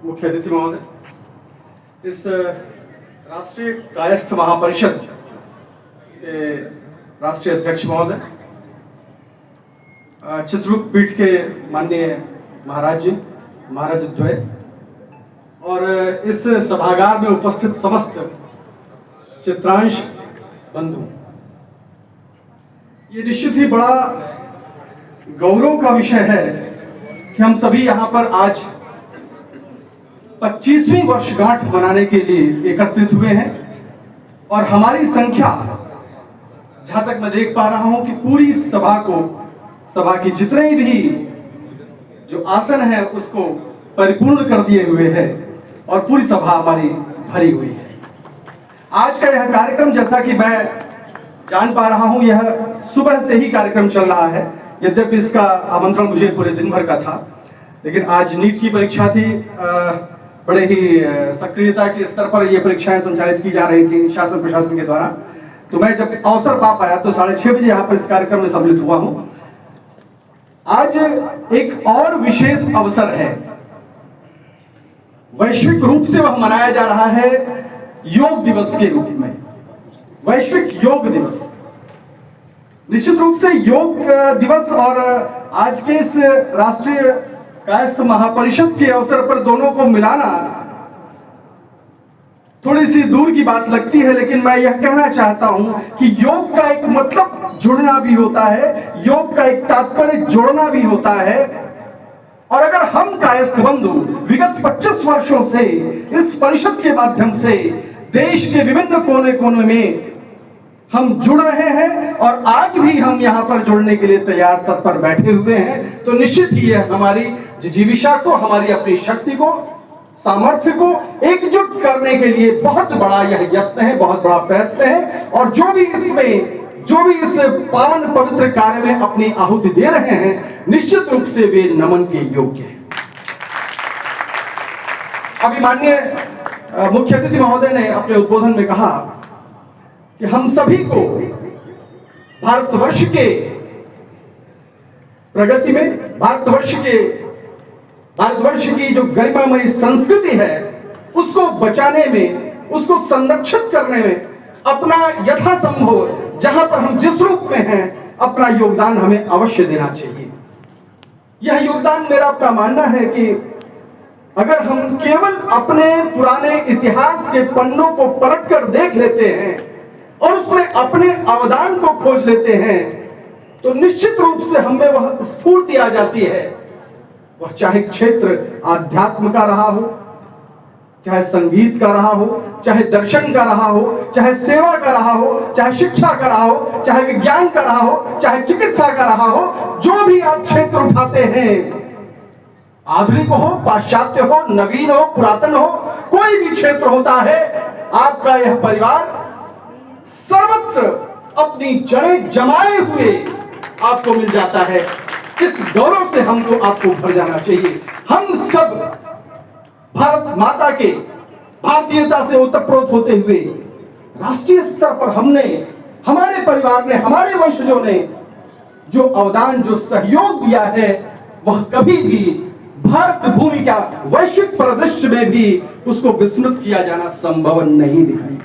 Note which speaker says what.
Speaker 1: मुख्य अतिथि महोदय, इस राष्ट्रीय कायस्थ महापरिषद के राष्ट्रीय अध्यक्ष महोदय, चित्रकूट पीठ के माननीय महाराज जी, महाराज द्वय और इस सभागार में उपस्थित समस्त चित्रांश बंधु, ये निश्चित ही बड़ा गौरव का विषय है कि हम सभी यहाँ पर आज 25वीं वर्षगांठ मनाने के लिए एकत्रित हुए हैं और हमारी संख्या, जहां तक मैं देख पा रहा हूं कि पूरी सभा की जितने भी जो आसन है उसको परिपूर्ण कर दिए हुए हैं और पूरी सभा हमारी भरी हुई है। आज का यह कार्यक्रम, जैसा कि मैं जान पा रहा हूं, यह सुबह से ही कार्यक्रम चल रहा है। यद्यपि इसका आमंत्रण मुझे पूरे दिन भर का था, लेकिन आज नीट की परीक्षा थी। बड़े ही सक्रियता के स्तर पर ये परीक्षाएं संचालित की जा रही थी शासन प्रशासन के द्वारा। तो मैं जब अवसर पा पाया तो 6:30 बजे यहाँ पर इस कार्यक्रम में सम्मिलित हुआ हूँ। आज एक और विशेष अवसर है, वैश्विक रूप से वह मनाया जा रहा है योग दिवस के रूप में, वैश्विक योग दिवस। निश्चित रूप से योग दिवस और आज के इस राष्ट्रीय कायस्थ महापरिषद के अवसर पर दोनों को मिलाना थोड़ी सी दूर की बात लगती है, लेकिन मैं यह कहना चाहता हूं कि योग का एक मतलब जुड़ना भी होता है, योग का एक तात्पर्य जोड़ना भी होता है। और अगर हम कायस्थ बंधु विगत 25 वर्षों से इस परिषद के माध्यम से देश के विभिन्न कोने कोने में हम जुड़ रहे हैं और आज भी हम यहाँ पर जुड़ने के लिए तैयार तत्पर बैठे हुए हैं, तो निश्चित ही यह हमारी जिजीविषा को, हमारी अपनी शक्ति को, सामर्थ्य को एकजुट करने के लिए बहुत बड़ा यह यत्न है, बहुत बड़ा प्रयत्न है। और जो भी इस पावन पवित्र कार्य में अपनी आहुति दे रहे हैं, निश्चित रूप से वे नमन के योग्य हैं। अभी माननीय मुख्य अतिथि महोदय ने अपने उद्बोधन में कहा कि हम सभी को भारतवर्ष के प्रगति में, भारतवर्ष की जो गरिमामयी संस्कृति है उसको बचाने में, उसको संरक्षित करने में अपना यथासंभव, जहां पर हम जिस रूप में हैं, अपना योगदान हमें अवश्य देना चाहिए। यह योगदान, मेरा अपना मानना है कि अगर हम केवल अपने पुराने इतिहास के पन्नों को पलट कर देख लेते हैं और उसमें अपने अवदान को खोज लेते हैं, तो निश्चित रूप से हमें वह स्फूर्ति आ जाती है। वह चाहे क्षेत्र आध्यात्म का रहा हो, चाहे संगीत का रहा हो, चाहे दर्शन का रहा हो, चाहे सेवा का रहा हो, चाहे शिक्षा का रहा हो, चाहे विज्ञान का रहा हो, चाहे चिकित्सा का रहा हो, जो भी आप क्षेत्र उठाते हैं, आधुनिक हो, पाश्चात्य हो, नवीन हो, पुरातन हो, कोई भी क्षेत्र होता है, आपका यह परिवार सर्वत्र अपनी जड़ें जमाए हुए आपको मिल जाता है। इस गौरव से हमको आपको भर जाना चाहिए। हम सब भारत माता के भारतीयता से ओतप्रोत होते हुए राष्ट्रीय स्तर पर हमने, हमारे परिवार ने, हमारे वंशजों ने जो अवदान, जो सहयोग दिया है, वह कभी भी भारत भूमि का वैश्विक परिदृश्य में भी उसको विस्मृत किया जाना संभव नहीं दिखाई